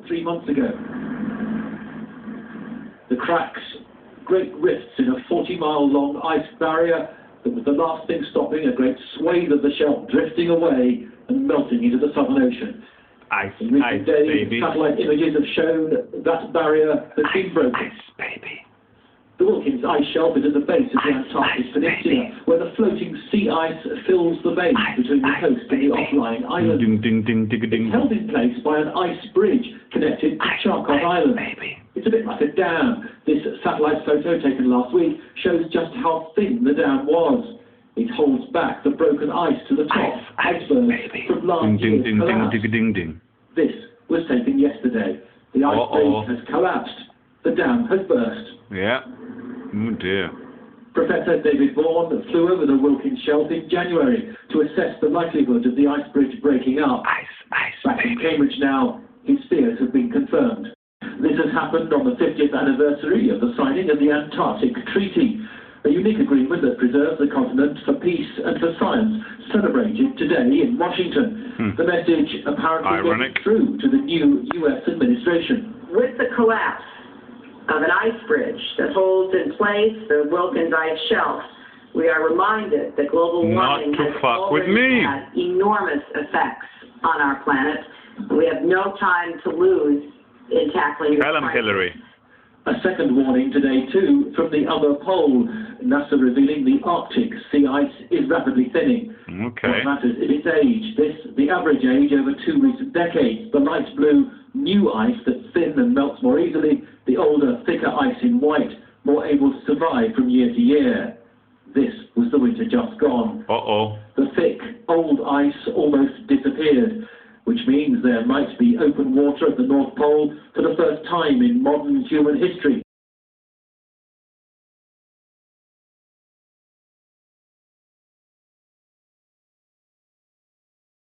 3 months ago. The cracks, great rifts in a 40-mile-long ice barrier that was the last thing stopping a great swathe of the shelf drifting away and melting into the Southern Ocean. Ice, in recent ice, days, baby. satellite images have shown that barrier has been broken. Ice, baby. The Wilkins ice shelf is at the base of the Antarctic Peninsula, where the floating sea ice fills the base between the coast and the offlying islands. It's held in place by an ice bridge connected to Charcot Island. It's a bit like a dam. This satellite photo taken last week shows just how thin the dam was. It holds back the broken ice to the top, icebergs from last year's collapse. This was taken yesterday. The ice bridge has collapsed. The dam has burst. Yeah. Oh dear. Professor David Vaughan flew over the Wilkins Shelf in January to assess the likelihood of the ice bridge breaking up. Back in Cambridge now, his fears have been confirmed. This has happened on the 50th anniversary of the signing of the Antarctic Treaty, a unique agreement that preserves the continent for peace and for science, celebrated today in Washington. The message apparently gets through to the new U.S. administration. With the collapse of an ice bridge that holds in place the Wilkins ice shelf, we are reminded that global warming has already had enormous effects on our planet. We have no time to lose in tackling this crisis. Hillary. A second warning today, too, from the other pole. NASA revealing the Arctic sea ice is rapidly thinning. What matters is its age. The average age over 2 recent decades. The light blue new ice that thin and melts more easily, the older, thicker ice in white, more able to survive from year to year. This was the winter just gone. The thick, old ice almost disappeared, which means there might be open water at the North Pole for the first time in modern human history.